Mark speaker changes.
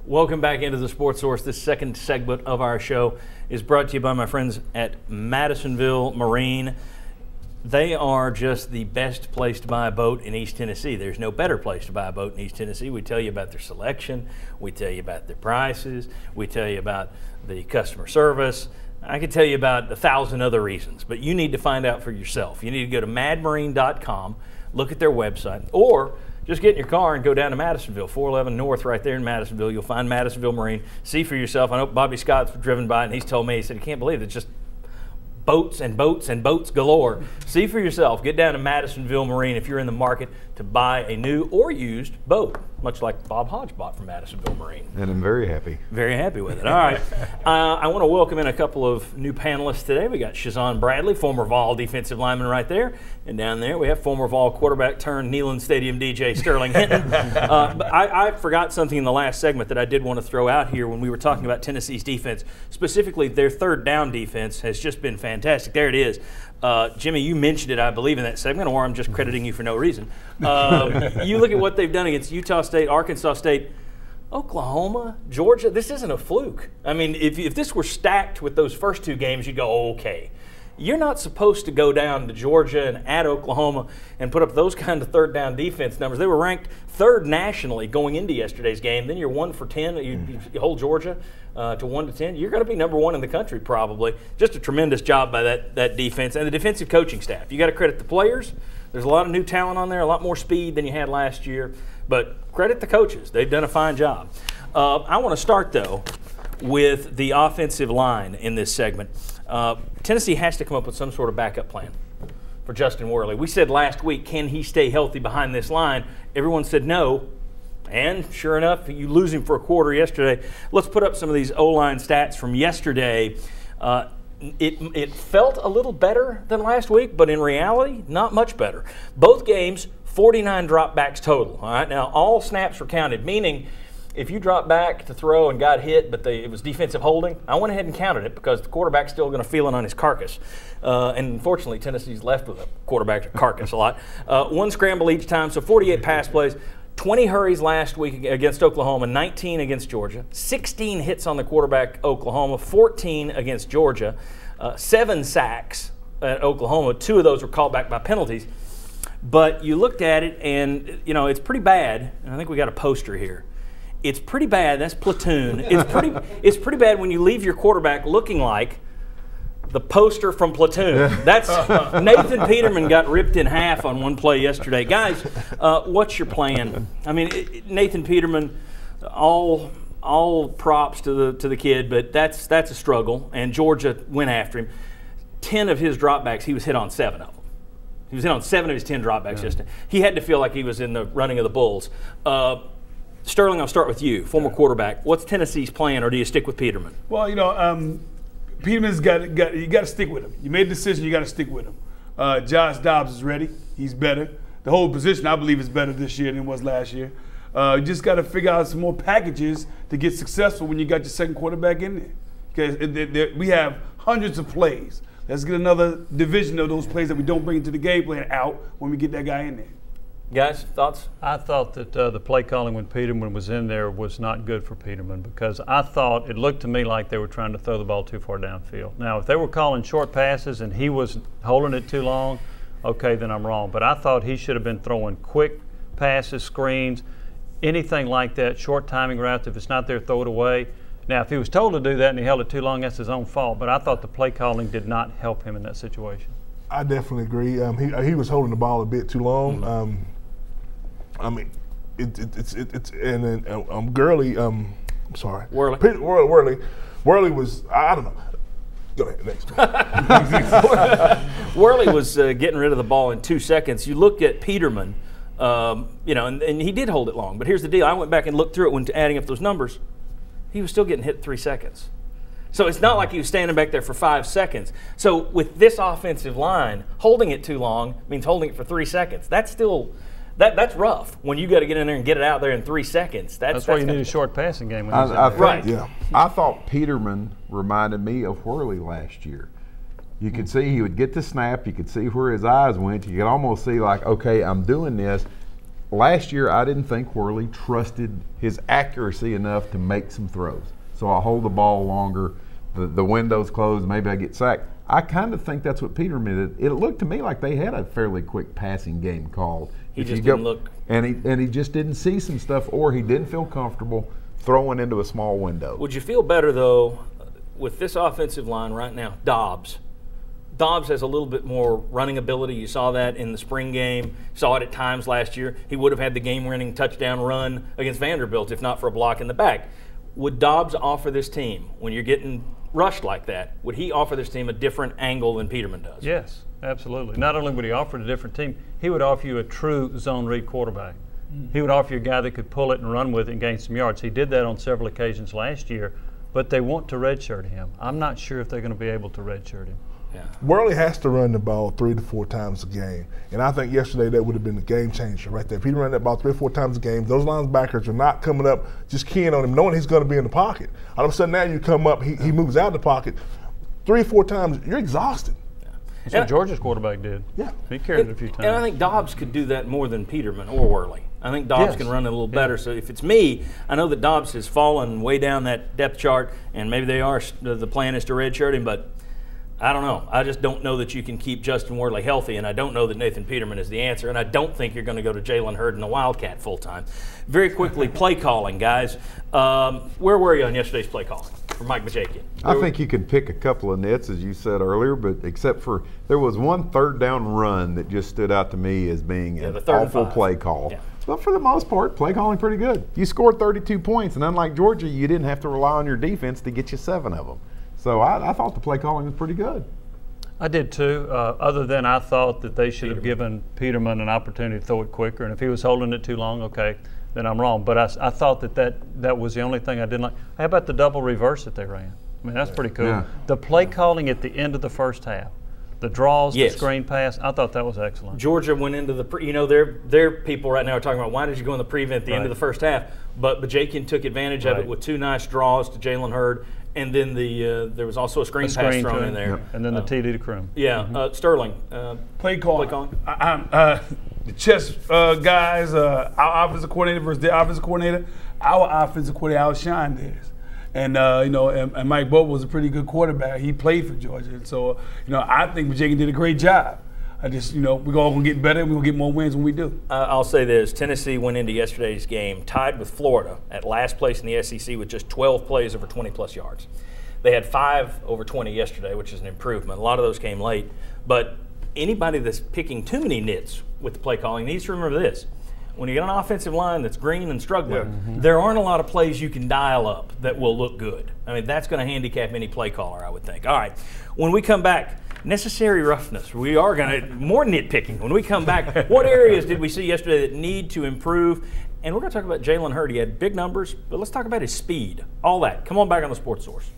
Speaker 1: Welcome back into the Sports Source. This second segment of our show is brought to you by my friends at Madisonville Marine. They are just the best place to buy a boat in East Tennessee. There's no better place to buy a boat in East Tennessee. We tell you about their selection. We tell you about their prices. We tell you about the customer service. I could tell you about 1,000 other reasons, but you need to find out for yourself. You need to go to madmarine.com, look at their website, or just get in your car and go down to Madisonville, 411 North right there in Madisonville. You'll find Madisonville Marine. See for yourself. I know Bobby Scott's driven by it, and he's told me, he said, he can't believe it's just boats and boats and boats galore. See for yourself. Get down to Madisonville Marine if you're in the market to buy a new or used boat, much like Bob Hodge bought from Madisonville Marine.
Speaker 2: And I'm very happy.
Speaker 1: Very happy with it. All right. I want to welcome in a couple of new panelists today. We got Shazon Bradley, former Vol defensive lineman right there. And down there we have former Vol quarterback turned Neyland Stadium DJ Sterling Hinton. But I forgot something in the last segment that I did want to throw out here when we were talking about Tennessee's defense. Specifically, their third down defense has just been fantastic. There it is. Jimmy, you mentioned it, I believe, in that segment, or I'm just crediting you for no reason. You look at what they've done against Utah State, Arkansas State, Oklahoma, Georgia. This isn't a fluke. I mean, if this were stacked with those first two games, you'd go, oh, okay. You're not supposed to go down to Georgia and at Oklahoma and put up those kind of third down defense numbers. They were ranked third nationally going into yesterday's game. Then you're 1 for 10. You hold Georgia to 1 to 10. You're going to be number one in the country probably. Just a tremendous job by that defense and the defensive coaching staff. You got to credit the players. There's a lot of new talent on there, a lot more speed than you had last year. But credit the coaches. They've done a fine job. I want to start, though, with the offensive line in this segment. Tennessee has to come up with some sort of backup plan for Justin Worley. We said last week, can he stay healthy behind this line? Everyone said no. And sure enough, you lose him for a quarter yesterday. Let's put up some of these O-line stats from yesterday. It felt a little better than last week, but in reality, not much better. Both games, 49 dropbacks total. All right, now all snaps were counted, meaning if you dropped back to throw and got hit, but it was defensive holding, I went ahead and counted it because the quarterback's still going to feel it on his carcass. And unfortunately, Tennessee's left with a quarterback carcass a lot. One scramble each time, so 48 pass plays. 20 hurries last week against Oklahoma, 19 against Georgia, 16 hits on the quarterback Oklahoma, 14 against Georgia, 7 sacks at Oklahoma. 2 of those were called back by penalties. But you looked at it, and you know it's pretty bad. And I think we got a poster here. It's pretty bad. That's Platoon. It's pretty bad when you leave your quarterback looking like the poster from Platoon. That's Nathan Peterman got ripped in half on one play yesterday. Guys, what's your plan? I mean, Nathan Peterman, all props to the kid, but that's a struggle. And Georgia went after him. 10 of his dropbacks, he was hit on 7 of them. He was hit on 7 of his 10 dropbacks yesterday. He had to feel like he was in the running of the Bulls. Sterling, I'll start with you, former quarterback. What's Tennessee's plan, or do you stick with Peterman?
Speaker 3: Well, you know, Peterman's got you got to stick with him. You made a decision, you got to stick with him. Josh Dobbs is ready. He's better. The whole position, I believe, is better this year than it was last year. You just got to figure out some more packages to get successful when you got your second quarterback in there. Because we have hundreds of plays. Let's get another division of those plays that we don't bring into the game plan out when we get that guy in there.
Speaker 1: Guys, thoughts?
Speaker 4: I thought that the play calling when Peterman was in there was not good for Peterman because I thought it looked to me like they were trying to throw the ball too far downfield. Now, if they were calling short passes and he was holding it too long, okay, then I'm wrong. But I thought he should have been throwing quick passes, screens, anything like that, short timing routes. If it's not there, throw it away. Now, if he was told to do that and he held it too long, that's his own fault. But I thought the play calling did not help him in that situation.
Speaker 5: I definitely agree. He was holding the ball a bit too long. I mean, Gurley. I'm sorry,
Speaker 1: Worley.
Speaker 5: Worley was. I don't know. Go ahead, next.
Speaker 1: Worley was getting rid of the ball in 2 seconds. You look at Peterman, you know, and he did hold it long. But here's the deal: I went back and looked through it when adding up those numbers. He was still getting hit 3 seconds. So it's not like he was standing back there for 5 seconds. So with this offensive line, holding it too long means holding it for 3 seconds. That's still. That's rough when you got to get in there and get it out there in 3 seconds.
Speaker 4: That's why you need a short passing game. When
Speaker 1: right.
Speaker 2: Yeah. I thought Peterman reminded me of Worley last year. You could see he would get the snap. You could see where his eyes went. You could almost see like, okay, I'm doing this. last year I didn't think Worley trusted his accuracy enough to make some throws. So I'll hold the ball longer, the window's closed, maybe I get sacked. I kind of think that's what Peterman did. It looked to me like they had a fairly quick passing game called.
Speaker 1: He just didn't look.
Speaker 2: And he just didn't see some stuff, or he didn't feel comfortable throwing into a small window.
Speaker 1: Would you feel better, though, with this offensive line right now? Dobbs has a little bit more running ability. You saw that in the spring game. Saw it at times last year. He would have had the game-winning touchdown run against Vanderbilt if not for a block in the back. Would Dobbs offer this team, when you're getting rushed like that, would he offer this team a different angle than Peterman does?
Speaker 4: Yes, absolutely. Not only would he offer a different team, he would offer you a true zone read quarterback. He would offer you a guy that could pull it and run with it and gain some yards. He did that on several occasions last year, but they want to redshirt him. I'm not sure if they're going to be able to redshirt him.
Speaker 1: Yeah.
Speaker 5: Worley has to run the ball 3 to 4 times a game. And I think yesterday that would have been the game changer right there. If he ran that ball 3 or 4 times a game, those linebackers are not coming up just keying on him, knowing he's going to be in the pocket. All of a sudden now you come up, he moves out of the pocket 3 or 4 times, you're exhausted.
Speaker 4: That's what Georgia's quarterback did.
Speaker 5: Yeah.
Speaker 4: He carried it a few times.
Speaker 1: And I think Dobbs could do that more than Peterman or Worley. I think Dobbs can run it a little better. So if it's me, I know that Dobbs has fallen way down that depth chart, and maybe the plan is to redshirt him, but I don't know. I just don't know that you can keep Justin Worley healthy, and I don't know that Nathan Peterman is the answer, and I don't think you're going to go to Jalen Hurd and the Wildcat full-time. Very quickly, play calling, guys. Where were you on yesterday's play calling for Mike Bajakian?
Speaker 2: I think you can pick a couple of nits, as you said earlier, but except for there was one third down run that just stood out to me as being an awful play call. Yeah. But for the most part, play calling pretty good. You scored 32 points, and unlike Georgia, you didn't have to rely on your defense to get you 7 of them. So I thought the play calling was pretty good.
Speaker 4: I did too, other than I thought that they should have given Peterman an opportunity to throw it quicker. And if he was holding it too long, okay, then I'm wrong. But I thought that was the only thing I didn't like. How about the double reverse that they ran? I mean, that's pretty cool. Yeah. The play calling at the end of the first half, the draws, the screen pass, I thought that was excellent.
Speaker 1: Georgia went into the their people right now are talking about why did you go in the prevent at the end of the first half, but Bajakian took advantage of it with 2 nice draws to Jalen Hurd. And then there was also a screen pass thrown in there.
Speaker 4: Yep. And then the TD to Crum.
Speaker 1: Yeah, Sterling.
Speaker 3: Play calling. The chess guys, our offensive coordinator versus their offensive coordinator, our offensive coordinator outshined theirs. And, and Mike Bobo was a pretty good quarterback. He played for Georgia. And so, I think Bajakian did a great job. I just, we're all going to get better and we're going to get more wins when we do.
Speaker 1: I'll say this. Tennessee went into yesterday's game tied with Florida at last place in the SEC with just 12 plays over 20-plus yards. They had 5 over 20 yesterday, which is an improvement. A lot of those came late. But anybody that's picking too many nits with the play calling needs to remember this. When you get an offensive line that's green and struggling, there aren't a lot of plays you can dial up that will look good. I mean, that's going to handicap any play caller, I would think. All right, when we come back, necessary roughness. We are going to, more nitpicking. When we come back, what areas did we see yesterday that need to improve? And we're going to talk about Jalen Hurd. He had big numbers, but let's talk about his speed. All that. Come on back on the Sports Source.